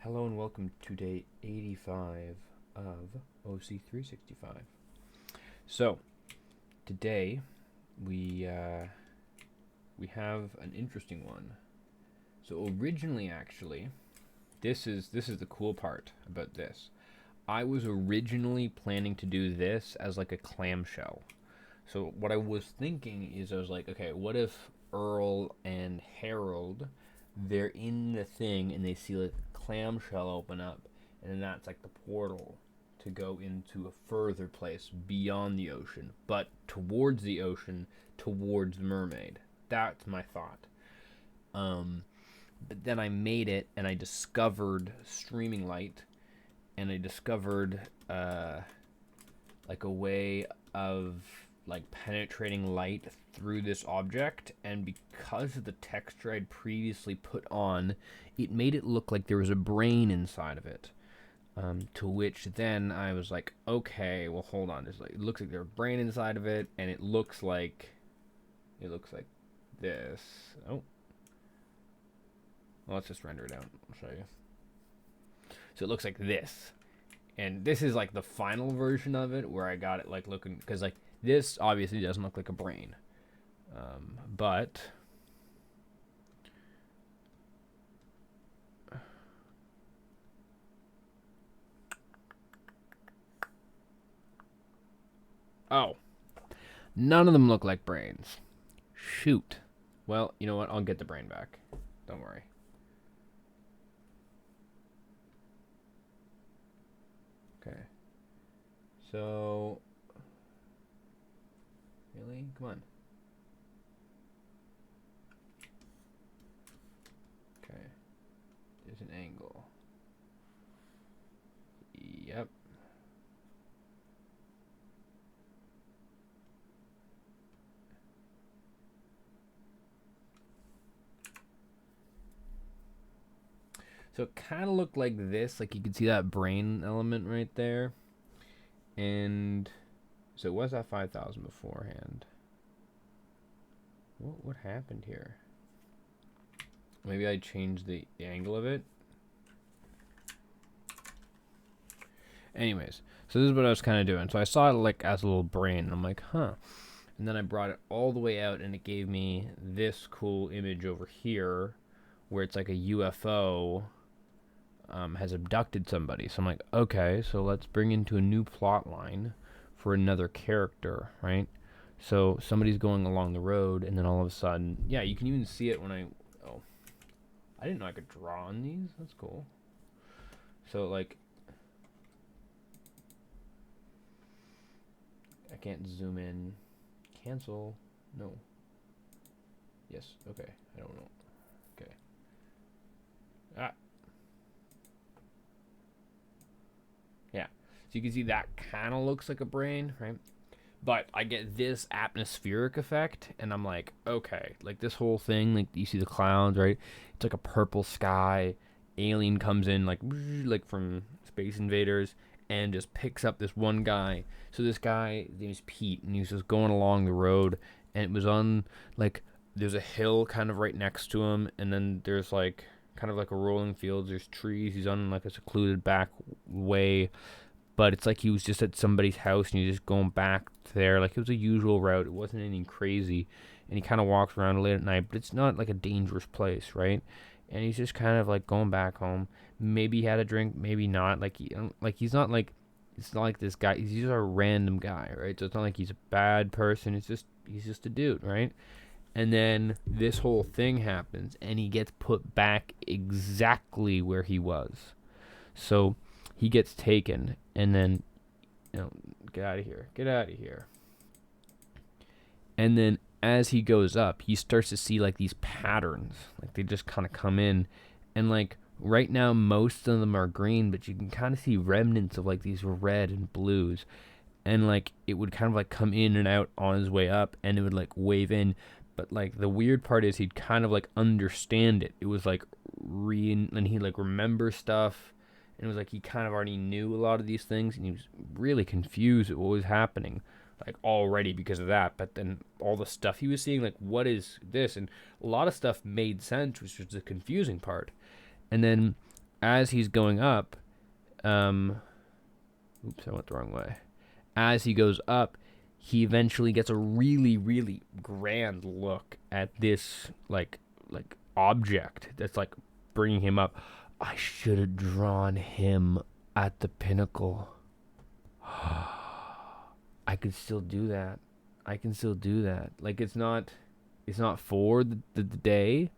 Hello and welcome to day 85 of OC365. So, today we have an interesting one. So originally actually, this is the cool part about this. I was originally planning to do this as like a clamshell. So what I was thinking is I was like, okay, what if Earl and Harold, they're in the thing and they see like a clamshell open up, and then that's like the portal to go into a further place beyond the ocean, but towards the ocean, towards the mermaid. That's my thought. But then I made it and I discovered streaming light, and I discovered like a way of like penetrating light through this object, and because of the texture I'd previously put on, it made it look like there was a brain inside of it. To which then I was like, okay, well hold on, it looks like there's a brain inside of it, and it looks like this. Oh, well, let's just render it out. I'll show you. So it looks like this, and this is like the final version of it where I got it like looking, because like this obviously doesn't look like a brain, but oh, none of them look like brains. Shoot. Well, you know what? I'll get the brain back. Don't worry. Okay. So, really? Come on. Okay. There's an angle. Yep. So it kind of looked like this. Like you can see that brain element right there. And so it was at 5,000 beforehand. What happened here? Maybe I changed the angle of it. Anyways, so this is what I was kind of doing. So I saw it like as a little brain, and I'm like, huh. And then I brought it all the way out, and it gave me this cool image over here, where it's like a UFO has abducted somebody. So I'm like, okay, so let's bring into a new plot line for another character, right? So somebody's going along the road, and then all of a sudden, yeah, you can even see it when oh, I didn't know I could draw on these. That's cool. So like, I can't zoom in. Cancel. No. Yes. Okay. I don't know. Okay. Ah. Yeah. So you can see that kind of looks like a brain, right? But I get this atmospheric effect, and I'm like, okay, like this whole thing, like you see the clouds, right? It's like a purple sky. Alien comes in like from Space Invaders, and just picks up this one guy. So this guy, his name is Pete, and he was just going along the road, and it was on like there's a hill kind of right next to him, and then there's like kind of like a rolling field. There's trees. He's on like a secluded back way, but it's like he was just at somebody's house and he's just going back there. Like it was a usual route. It wasn't anything crazy. And he kind of walks around late at night, but it's not like a dangerous place, right? And he's just kind of like going back home. Maybe he had a drink, maybe not. Like he's not like it's not like this guy. He's just a random guy, right? So it's not like he's a bad person. He's just a dude, right? And then this whole thing happens, and he gets put back exactly where he was. So he gets taken, and then, get out of here, get out of here. And then as he goes up, he starts to see like these patterns, like they just kind of come in, and like right now most of them are green, but you can kind of see remnants of like these red and blues, and like it would kind of like come in and out on his way up, and it would like wave in. But like the weird part is he'd kind of like understand it. It was like and he like remember stuff, and it was like he kind of already knew a lot of these things, and he was really confused at what was happening, like already because of that. But then all the stuff he was seeing, like what is this, and a lot of stuff made sense, which was the confusing part. And then as he's going up, oops, I went the wrong way. As he goes up, he eventually gets a really, really grand look at this like object that's like bringing him up. I should have drawn him at the pinnacle. I could still do that. I can still do that. Like it's not for the day,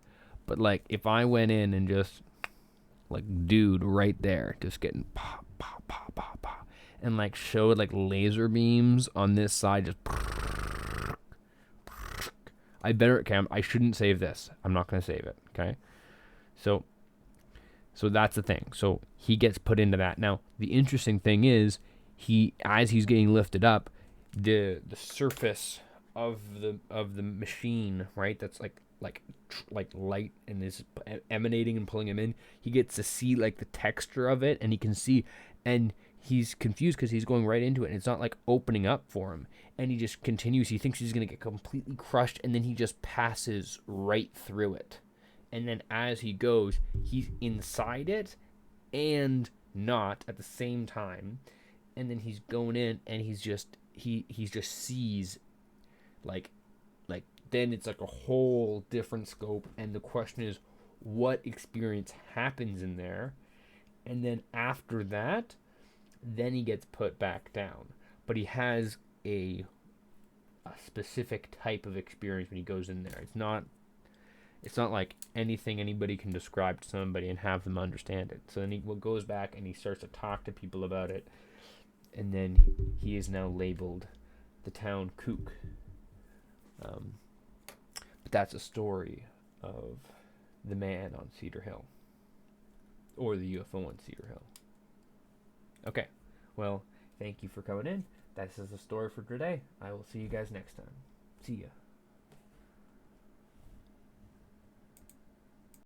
but like if I went in and just like dude right there, just getting pop, pop, pop, pop, pop, and like showed like laser beams on this side, just. I better I shouldn't save this. I'm not gonna save it. Okay, so that's the thing. So he gets put into that. Now the interesting thing is as he's getting lifted up, the surface of the machine, right? That's like light and is emanating and pulling him in. He gets to see like the texture of it, and he can see, and he's confused because he's going right into it, and it's not like opening up for him. And he just continues. He thinks he's gonna get completely crushed, and then he just passes right through it. And then as he goes, he's inside it and not at the same time. And then he's going in, and he's just sees like then it's like a whole different scope. And the question is, what experience happens in there? And then after that, then he gets put back down. But he has a specific type of experience when he goes in there. It's not like anything anybody can describe to somebody and have them understand it. So then he goes back and he starts to talk to people about it. And then he is now labeled the town kook. But that's a story of the man on Cedar Hill. Or the UFO on Cedar Hill. Okay. Well, thank you for coming in. This is the story for today. I will see you guys next time. See ya.